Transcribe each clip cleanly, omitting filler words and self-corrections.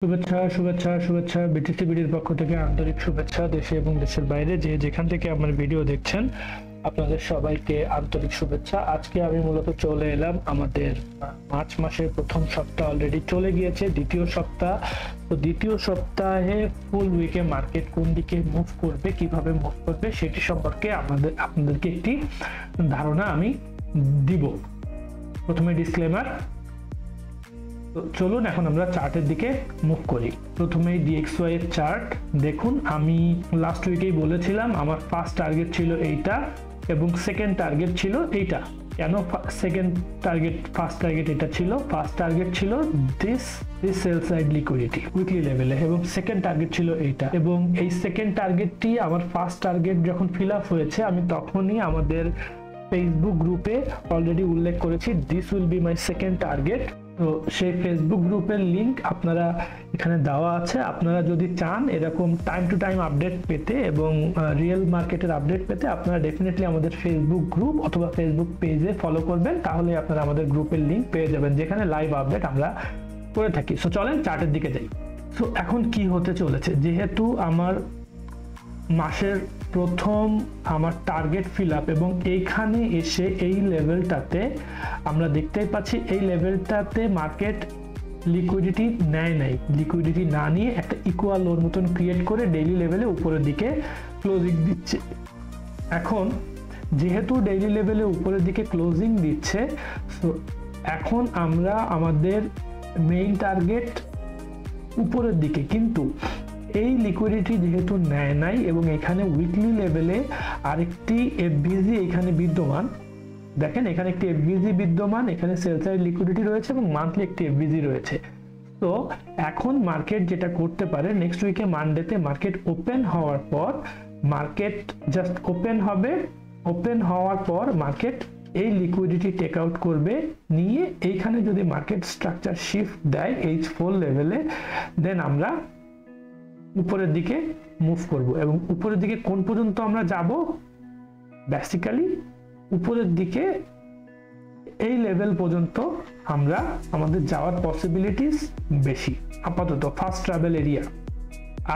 শুভেচ্ছা শুভেচ্ছা শুভেচ্ছা বিটিসি বিডির পক্ষ থেকে আন্তরিক শুভেচ্ছা দেশে এবং দেশের বাইরে যেখান থেকে আমার ভিডিও দেখছেন আপনাদের সবাইকে আন্তরিক শুভেচ্ছা। আজকে আমি মূলত চলে এলাম আমাদের মার্চ মাসের প্রথম সপ্তাহ অলরেডি চলে গিয়েছে, দ্বিতীয় সপ্তাহ। তো দ্বিতীয় সপ্তাহে ফুল উইকে মার্কেট কোন দিকে মুভ করবে, কিভাবে মুভ করবে সেটি সম্পর্কে আপনাদেরকে একটি ধারণা আমি দিব। প্রথমে ডিসক্লেমার। তো চলুন এখন আমরা চার্টের দিকে মুভ করি। প্রথমে ডিএক্সওয়াই এর চার্ট দেখুন। আমি লাস্ট উইকেই বলেছিলাম আমার ফার্স্ট টার্গেট ছিল এইটা এবং সেকেন্ড টার্গেট ছিল এইটা। কেন সেকেন্ড টার্গেট ফার্স্ট টার্গেট এটা ছিল? ফার্স্ট টার্গেট ছিল this sell side liquidity weekly লেভেলে এবং সেকেন্ড টার্গেট ছিল এইটা। এবং এই সেকেন্ড টার্গেটটি আমার ফার্স্ট টার্গেট যখন ফিল আপ হয়েছে আমি তখনই আমাদের ফেসবুক গ্রুপে অলরেডি উল্লেখ করেছি this will be my second target. তো সেই ফেসবুক গ্রুপের লিংক আপনারা এখানে দেওয়া আছে। আপনারা যদি চান এরকম টাইম টু টাইম আপডেট পেতে এবং রিয়েল মার্কেটের আপডেট পেতে আপনারা ডেফিনেটলি আমাদের ফেসবুক গ্রুপ অথবা ফেসবুক পেজে ফলো করবেন, তাহলে আপনারা আমাদের গ্রুপের লিংক পেয়ে যাবেন যেখানে লাইভ আপডেট আমরা করে থাকি। সো চলেন চার্টের দিকে যাই। সো এখন কি হতে চলেছে, যেহেতু আমার মাসের প্রথম আমার টার্গেট ফিল আপ এবং এইখানে এসে এই লেভেলটাতে আমরা দেখতেই পাচ্ছি এই লেভেলটাতে মার্কেট লিকুইডিটি নাই, লিকুইডিটি না নিয়ে একটা ইকুয়াল লোর মতন ক্রিয়েট করে ডেইলি লেভেলে উপরের দিকে ক্লোজিং দিচ্ছে। এখন যেহেতু ডেইলি লেভেলে উপরের দিকে ক্লোজিং দিচ্ছে, সো এখন আমরা আমাদের মেইন টার্গেট উপরের দিকে, কিন্তু এই লিকুইডিটি যেহেতু নেয় নাই এবং এখানে উইকলি লেভেলে আরেকটি এফভিজি এখানে বিদ্যমান, দেখেন এখানে একটি এফভিজি বিদ্যমান, এখানে সেল সাইড লিকুইডিটি রয়েছে এবং মান্থলি একটি এফভিজি রয়েছে। তো এখন মার্কেট যেটা করতে পারে, নেক্সট উইকে মানডেতে মার্কেট ওপেন হওয়ার পর মার্কেট জাস্ট ওপেন হবে, ওপেন হওয়ার পর মার্কেট এই লিকুইডিটি টেক আউট করবে, নিয়ে এইখানে যদি মার্কেট স্ট্রাকচার শিফট দেয় H4 লেভেলে, দেন আমরা উপরের দিকে মুভ করব। এবং উপরের দিকে কোন পর্যন্ত আমরা যাব? বেসিক্যালি উপরের দিকে এই লেভেল পর্যন্ত আমরা আমাদের যাওয়ার পসিবিলিটিস বেশি আপাতত ফার্স্ট ট্রাভেল এরিয়া।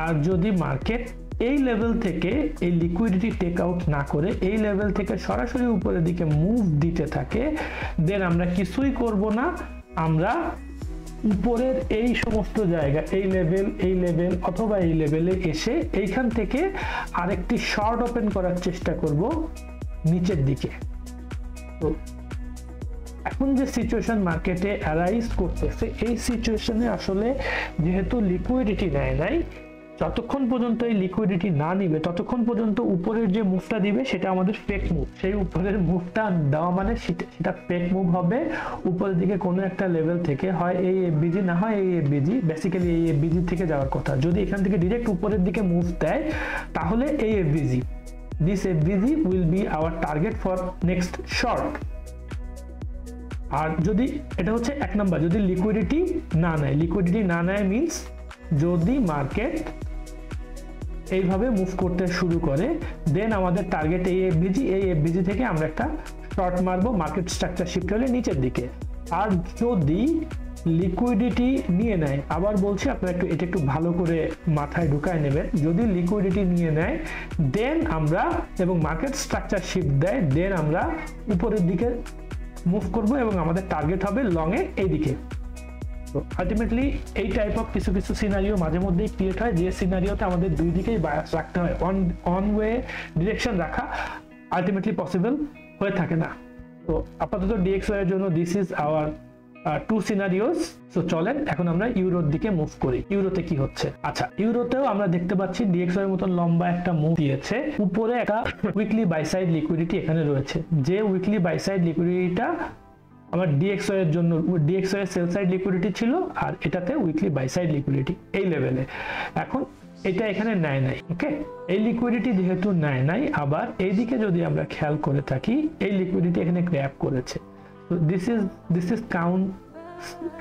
আর যদি মার্কেট এই লেভেল থেকে এই লিকুইডিটি টেক আউট না করে এই লেভেল থেকে সরাসরি উপরের দিকে মুভ দিতে থাকে, দেন আমরা কিছুই করব না, আমরা উপরের এই সমস্ত জায়গা এই লেভেল অথবা এই লেভেলে এসে এইখান থেকে আরেকটি শর্ট ওপেন করার চেষ্টা করব নিচের দিকে। তো এখন যে সিচুয়েশন মার্কেটে অ্যারাইজ করতেছে, এই সিচুয়েশনে আসলে যেহেতু লিকুইডিটি নেয় নাই, যতক্ষণ পর্যন্ত এই লিকুইডিটি না নিবে ততক্ষণ পর্যন্ত উপরের যে মুভটা দিবে সেটা আমাদের ফেক মুভ। সেই উপরের মুভটা দেওয়া মানে সেটা ফেক মুভ হবে। উপরের দিকে কোনো একটা লেভেল থেকে হয় এই এফবিজি না হয় এই এফবিজি, বেসিক্যালি এই এফবিজি থেকে যাওয়ার কথা। যদি এখান থেকে ডিরেক্ট উপরের দিকে মুভ দেয় তাহলে এই FBG, this FBG will be our target for next short. আর যদি এটা হচ্ছে এক নাম্বার, যদি লিকুইডিটি না নেয় মিনস যদি মার্কেট এইভাবে মুভ করতে শুরু করে, দেন আমাদের টার্গেট এই এফবিজি থেকে আমরা একটা শর্ট মারবো মার্কেট স্ট্রাকচার শিফট হলে নিচের দিকে। আর যদি লিকুইডিটি নিয়ে নেয়, আবার বলছি আপনারা এটা একটু ভালো করে মাথায় ঢুকায় নেবেন, যদি লিকুইডিটি নিয়ে নেয় দেন আমরা এবং মার্কেট স্ট্রাকচার শিফট দেয়, দেন আমরা উপরের দিকে মুভ করব এবং আমাদের টার্গেট হবে লং এ এইদিকে। তো আলটিমেটলি এই টাইপ অফ কিছু সিনারিও মাঝে মধ্যেই ক্রিয়েট হয়, যে সিনারিওতে আমাদের দুই দিকেই বায়াস রাখতে হয়, অন ওয়ে ডিরেকশন রাখা আলটিমেটলি পসিবল হয়ে থাকে না। তো আপাতত ডিএক্সওয়াই এর জন্য this is our two scenarios. So চলেন এখন আমরা ইউরোর দিকে মুভ করি। ইউরোতে কি হচ্ছে? আচ্ছা, ইউরোতেও আমরা দেখতে পাচ্ছি ডিএক্সওয়াই এর মতন লম্বা একটা মুভ দিয়েছে, উপরে একটা উইকলি বাই সাইড লিকুইডিটি এখানে রয়েছে, যে উইকলি বাই সাইড লিকুইডিটিটা আমার ডিএক্সওয়াই এর জন্য ডিএক্সওয়াই সেল সাইড লিকুইডিটি ছিল আর এটাতে উইকলি বাই সাইড লিকুইডিটি এই লেভেলে। এখন এটা এখানে নেয় নাই, ওকে, এই লিকুইডিটি যেহেতু নেয় নাই, আবার এইদিকে যদি আমরা খেয়াল করে থাকি এই লিকুইডিটি এখানে গ্র্যাব করেছে। So this is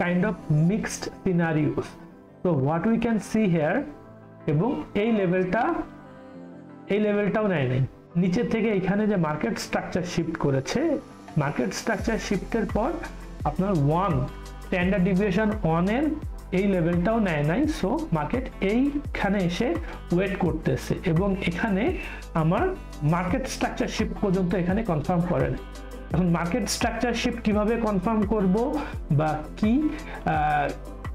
kind of mixed scenarios. So what we can see here, এবং এই লেভেলটাও নেয় নাই, নিচের থেকে এখানে যে মার্কেট স্ট্রাকচার শিফট করেছে, মার্কেট স্ট্রাকচার শিফটের পর আপনার স্ট্যান্ডার্ড ডিভিয়েশন 1 এর এই লেভেলটাও নেয় নাই, সো মার্কেট এইখানে এসে ওয়েট করতেছে এবং এখানে আমার মার্কেট স্ট্রাকচার শিফট পর্যন্ত এখানে কনফার্ম করে না। এখন মার্কেট স্ট্রাকচার শিফট কিভাবে কনফার্ম করব বা কি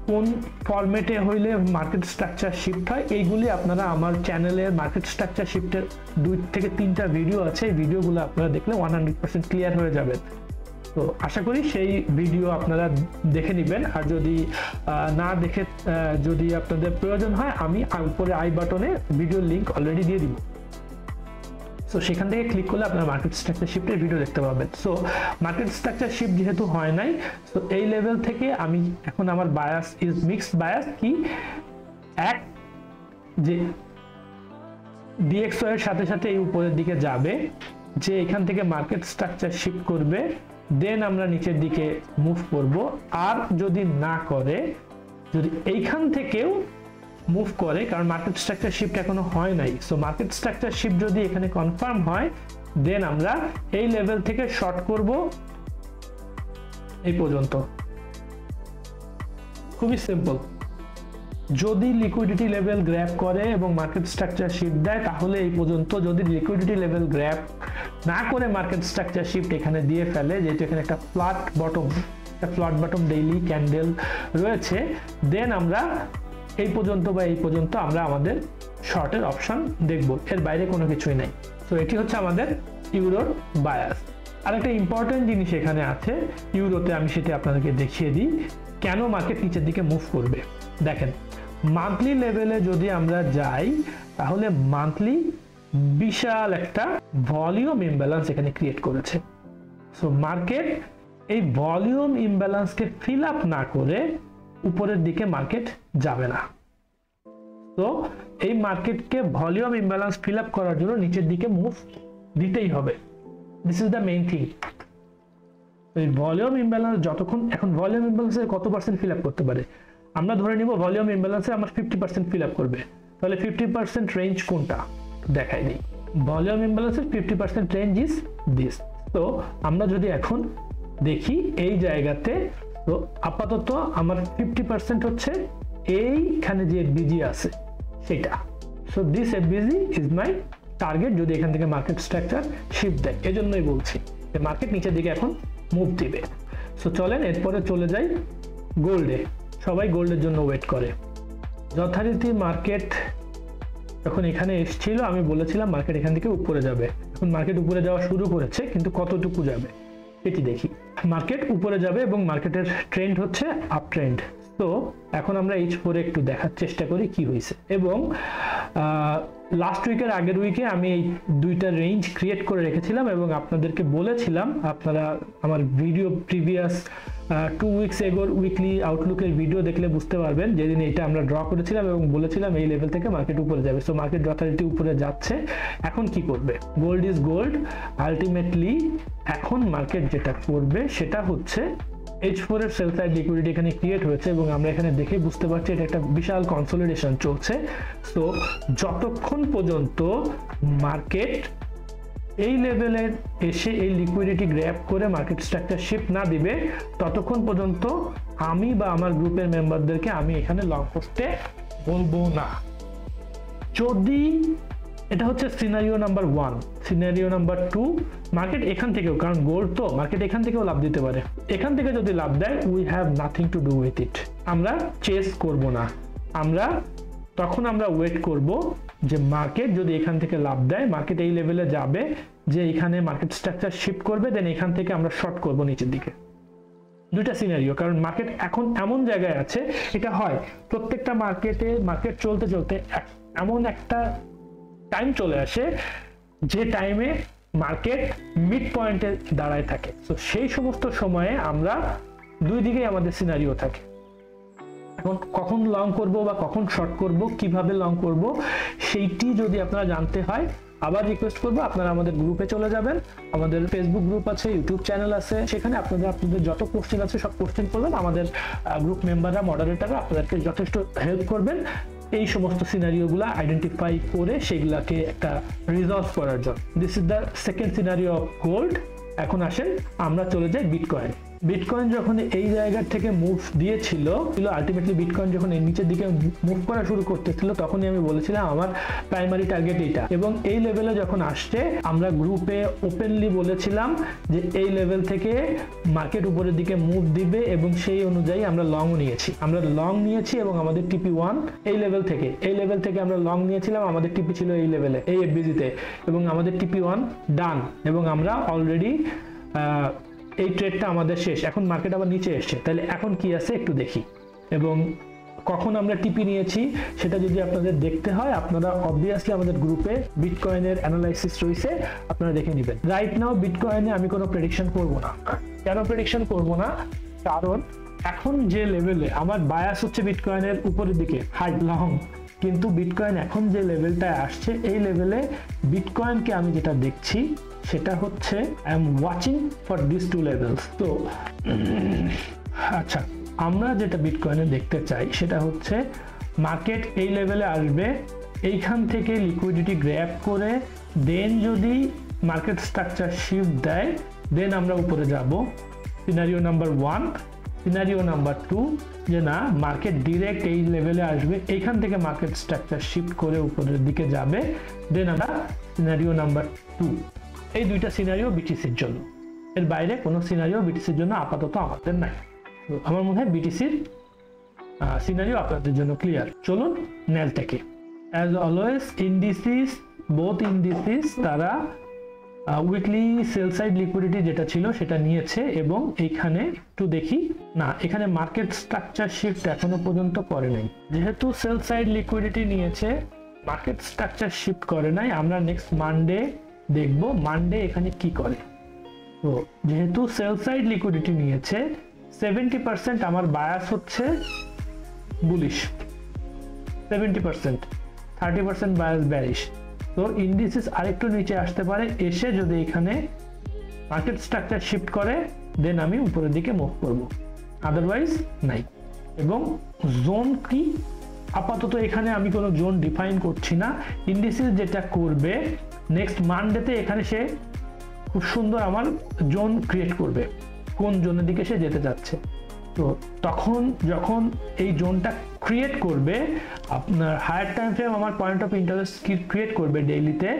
কোন ফরম্যাটে হইলে মার্কেট স্ট্রাকচার শিফট হয়, এইগুলি আপনারা আমার চ্যানেলে মার্কেট স্ট্রাকচার শিফটের 2 থেকে 3টা ভিডিও আছে, এই ভিডিওগুলো আপনারা দেখলে 100% ক্লিয়ার হয়ে যাবেন। তো আশা করি সেই ভিডিও আপনারা দেখে নেবেন, আর যদি না দেখে যদি আপনাদের প্রয়োজন হয় আমি উপরে আই বাটনে ভিডিওর লিংক অলরেডি দিয়ে দিব, সো সেখান থেকে ক্লিক করলে আপনারা মার্কেট স্ট্রাকচার শিফটের ভিডিও দেখতে পাবেন। সো মার্কেট স্ট্রাকচার শিফট যেহেতু হয় নাই, সো এই লেভেল থেকে আমি এখন আমার বায়াস ইজ মিক্সড বায়াস, কি এক যে ডিএক্সও এর সাথে সাথে এই উপরের দিকে যাবে, যে এখান থেকে মার্কেট স্ট্রাকচার শিফট করবে, দেন আমরা নিচের দিকে মুভ করব। আর যদি না করে, যদি এইখান থেকেও মুভ করে, কারণ মার্কেট স্ট্রাকচার শিফট এখনো হয় নাই, সো মার্কেট স্ট্রাকচার শিফট যদি এখানে কনফার্ম হয়, দেন আমরা এই লেভেল থেকে শর্ট করব এই পর্যন্ত। খুবই সিম্পল। যদি লিকুইডিটি লেভেল গ্র্যাব করে এবং মার্কেট স্ট্রাকচার শিফট দেয় তাহলে এই পর্যন্ত, যদি লিকুইডিটি লেভেল গ্র্যাব না করে মার্কেট স্ট্রাকচার শিফট এখানে দিয়ে ফেলে, যেহেতু এখানে একটা ফ্ল্যাট বটম ডেইলি ক্যান্ডেল রয়েছে, দেন আমরা এই পর্যন্ত বা এই পর্যন্ত আমরা আমাদের শর্টের অপশন দেখব, এর বাইরে কোনো কিছুই নাই। তো এটি হচ্ছে আমাদের ইউরোর বায়াস। আর একটা ইম্পর্টেন্ট জিনিস এখানে আছে ইউরোতে, আমি সেটা আপনাদেরকে দেখিয়ে দিই কেন মার্কেট নিচের দিকে মুভ করবে। দেখেন, মান্থলি লেভেলে যদি আমরা যাই তাহলে মান্থলি বিশাল একটা ভলিউম ইমব্যালেন্স এখানে ক্রিয়েট করেছে। সো মার্কেট এই ভলিউম ইমব্যালেন্সকে ফিল আপ না করে উপরের দিকে মার্কেট যাবে না। তো এই মার্কেটকে ভলিউম ইমব্যালেন্স ফিল আপ করার জন্য নিচের দিকে মুভ দিতেই হবে। This is the main thing. এই ভলিউম ইমব্যালেন্স যতক্ষণ, এখন ভলিউম ইমব্যালেন্সে কত পার্সেন্ট ফিল আপ করতে পারে আমরা ধরে নিব, ভলিউম ইমব্যালেন্সে আমার 50% ফিল আপ করবে, তাহলে 50% রেঞ্জ কোনটা দেখাই দিই। ভলিউম ইমব্যালেন্সের 50% রেঞ্জ ইজ দিস। তো আমরা যদি এখন দেখি এই জায়গাতে, তো আপাতত আমার 50% হচ্ছে এইখানে যে এফবিজি আছে সেটা। So this FBG is my target যদি এখান থেকে মার্কেট স্ট্রাকচার শিফট দেয়। এজন্যই বলছি যে মার্কেট নিচের দিকে এখন মুভ দিবে। সো চলেন এরপরে চলে যাই গোল্ডে। সবাই গোল্ডের জন্য ওয়েট করে। যথারীতি মার্কেট যখন এখানে এসেছিল আমি বলেছিলাম মার্কেট এখান থেকে উপরে যাবে। এখন মার্কেট উপরে যাওয়া শুরু করেছে, কিন্তু কতটুকু যাবে এটি দেখি। মার্কেট উপরে যাবে এবং মার্কেটের ট্রেন্ড হচ্ছে আপ ট্রেন্ড। তো এখন আমরা H4 একটু দেখার চেষ্টা করি কি হয়েছে। এবং লাস্ট উইকের আগের উইকে আমি এই দুইটা রেঞ্জ ক্রিয়েট করে রেখেছিলাম এবং আপনাদেরকে বলেছিলাম, আপনারা আমার ভিডিও প্রিভিয়াস 2 উইকস এগোর উইকলি আউটলুকের ভিডিও দেখলে বুঝতে পারবেন, যেদিন এটা আমরা ড্র করেছিলাম এবং বলেছিলাম এই লেভেল থেকে মার্কেট উপরে যাবে। সো মার্কেট যথারীতি উপরে যাচ্ছে। এখন কি করবে? Gold is gold. আলটিমেটলি এখন মার্কেট যেটা করবে সেটা হচ্ছে H4 এর সেল সাইড লিকুইডিটি এখানে ক্রিয়েট হয়েছে এবং আমরা এখানে দেখে বুঝতে পারছি এটা একটা বিশাল কনসলিডেশন চলছে। সো যতক্ষণ পর্যন্ত মার্কেট এই লেভেলের এসে এই লিকুইডিটি গ্র্যাব করে মার্কেট স্ট্রাকচার শিফট না দিবে, ততক্ষণ পর্যন্ত আমি বা আমার গ্রুপের মেম্বারদেরকে আমি এখানে লং করতে বলবো না। যদি এটা হচ্ছে scenario number 1। Scenario number 2, market এখান থেকেও, কারণ গোল্ড তো মার্কেট এখান থেকেও লাভ দিতে পারে, এখান থেকে যদি লাভ দেয় we have nothing to do with it. আমরা চেস করব না, তখন আমরা ওয়েট করব যে মার্কেট যদি এখান থেকে লাভ দেয়, মার্কেট এই লেভেলে যাবে যে এখানে মার্কেট স্ট্রাকচার শিফট করবে, দেন এখান থেকে আমরা শর্ট করব নিচের দিকে। দুইটা সিনারিও, কারণ মার্কেট এখন এমন জায়গায় আছে, এটা হয় প্রত্যেকটা মার্কেটে, মার্কেট চলতে চলতে এমন একটা টাইম চলে আসে যে টাইমে মার্কেট মিড পয়েন্টে দাঁড়ায় থাকে। তো সেই সমস্ত সময়ে আমরা দুই দিকেই আমাদের সিনারিও থাকে। এখন কখন লং করব বা কখন শর্ট করব, কিভাবে লং করব, সেইটি যদি আপনারা জানতে হয় আবার রিকোয়েস্ট করবো আপনারা আমাদের গ্রুপে চলে যাবেন। আমাদের ফেসবুক গ্রুপ আছে, ইউটিউব চ্যানেল আছে, সেখানে আপনাদের যত কোশ্চেন আছে সব কোশ্চেন করবেন। আমাদের গ্রুপ মেম্বাররা, মডারেটররা আপনাদেরকে যথেষ্ট হেল্প করবেন এই সমস্ত সিনারিওগুলো আইডেন্টিফাই করে সেগুলাকে একটা রিজলভ করার জন্য। This is the second scenario of gold. এখন আসেন আমরা চলে যাই বিটকয়েন। বিটকয়েন যখন এই জায়গা থেকে মুভ দিয়েছিল, আলটিমেটলি বিটকয়েন যখন এই নিচের দিকে মুভ করা শুরু করতেছিল, তখনই আমি বলেছিলাম আমার প্রাইমারি টার্গেট এইটা। এবং এই লেভেলে যখন আসছে, আমরা গ্রুপে ওপেনলি বলেছিলাম যে এই লেভেল থেকে মার্কেট উপরের দিকে মুভ দিবে, এবং সেই অনুযায়ী আমরা লং নিয়েছি এবং আমাদের টিপি 1 এই লেভেল থেকে আমরা লং নিয়েছিলাম। আমাদের টিপি ছিল এই লেভেলে, এই এফবিজি তে, এবং আমাদের টিপি 1 ডান, এবং আমরা অলরেডি এই ট্রেডটা আমাদের শেষ। এখন মার্কেট আবার নিচে এসছে, তাহলে এখন কি আছে একটু দেখি। এবং কখন আমরা টিপি নিয়েছি সেটা যদি আপনাদের দেখতে হয়, আপনারা অবভিয়াসলি আমাদের গ্রুপে বিটকয়েনের অ্যানালাইসিস রয়েছে, আপনারা দেখে নেবেন। রাইট নাও বিটকয়েনে আমি কোনো প্রেডিকশন করব না। কেন প্রেডিকশন করব না? কারণ এখন যে লেভেলে আমার বায়াস হচ্ছে বিটকয়েনের উপরের দিকে, হাই লং, কিন্তু বিটকয়েন এখন যে লেভেলটায় আসছে, এই লেভেলে বিটকয়েনকে আমি যেটা দেখছি সেটা হচ্ছে I am watching for this two levels. তো আচ্ছা, আমরা যেটা বিটকয়েনে দেখতে চাই সেটা হচ্ছে মার্কেট এই লেভেলে আসবে, এইখান থেকে লিকুইডিটি গ্র্যাব করে, দেন যদি মার্কেট স্ট্রাকচার শিফট দেয়, দেন আমরা উপরে যাব। Scenario number 1। সিনারিও নাম্বার 2, যে না, মার্কেট ডিরেক্ট এই লেভেলে আসবে, এইখান থেকে মার্কেট স্ট্রাকচার শিফট করে উপরের দিকে যাবে, দেন আমরা সিনারিও নাম্বার 2। এই দুইটা সিনারিও বিটিসির জন্য, এর বাইরে কোনো সিনারিও বিটিসির জন্য আপাতত আমাদের নাই। আমার মনে হয় বিটিসির সিনারিও আপনাদের জন্য ক্লিয়ার। চলুন ন্যাসড্যাকে। As always indices, both indices তারা উইকলি সেল সাইড লিকুইডিটি যেটা ছিল সেটা নিয়েছে, এবং এইখানে একটু দেখি, না, এখানে মার্কেট স্ট্রাকচার শিফট এখনো পর্যন্ত করে নাই। যেহেতু সেল সাইড লিকুইডিটি নিয়েছে, মার্কেট স্ট্রাকচার শিফট করে নাই, আমরা নেক্সট মানডে দেখব মানডে এখানে কি করে। তো যেহেতু সেল সাইড লিকুইডিটি নিয়েছে, 70% আমার বায়াস হচ্ছে বুলিশ, 70%, 30% বায়াস ব্যারিশ। তো ইন্ডিসিস আরেকটু নিচে আসতে পারে, এসে যদি এখানে মার্কেট স্ট্রাকচার শিফট করে, দেন আমি উপরের দিকে মুভ করব, আদারওয়াইজ নাই। এবং জোন কি, আপাতত এখানে আমি কোনো জোন ডিফাইন করছি না। ইন্ডিসিস যেটা করবে নেক্সট মানডেতে, এখানে সে খুব সুন্দর আমার জোন ক্রিয়েট করবে, কোন জোনের দিকে সে যেতে যাচ্ছে। তো তখন যখন এই জোনটা ক্রিয়েট করবে, আপনার হায়ার টাইম ফ্রেম আমার পয়েন্ট অফ ইন্টারেস্ট ক্রিয়েট করবে ডেইলিতে,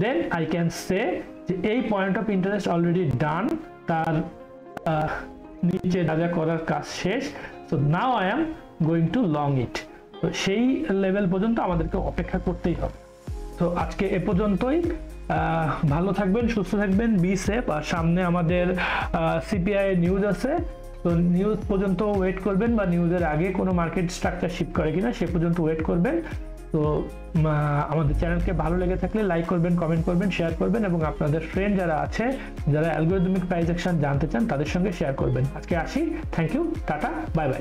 দেন আই ক্যান সে যে এই point of interest already done, তার নিচে যা যা করার কাজ শেষ। So now I am going to long ইট। তো সেই লেভেল পর্যন্ত আমাদেরকে অপেক্ষা করতেই হবে। তো আজকে এ পর্যন্তই। ভালো থাকবেন, সুস্থ থাকবেন, বি সেফ। আর সামনে আমাদের সিপিআই নিউজ আছে, তো নিউজ পর্যন্ত ওয়েট করবেন, বা নিউজের আগে কোনো মার্কেট স্ট্রাকচার শিফট করে কিনা সে পর্যন্ত ওয়েট করবেন। তো আমাদের চ্যানেলকে ভালো লেগে থাকলে লাইক করবেন, কমেন্ট করবেন, শেয়ার করবেন, এবং আপনাদের ফ্রেন্ড যারা আছে, যারা অ্যালগরিদমিক প্রাইস অ্যাকশন জানতে চান, তাদের সঙ্গে শেয়ার করবেন। আজকে আসি, থ্যাংক ইউ, টাটা, বাই বাই।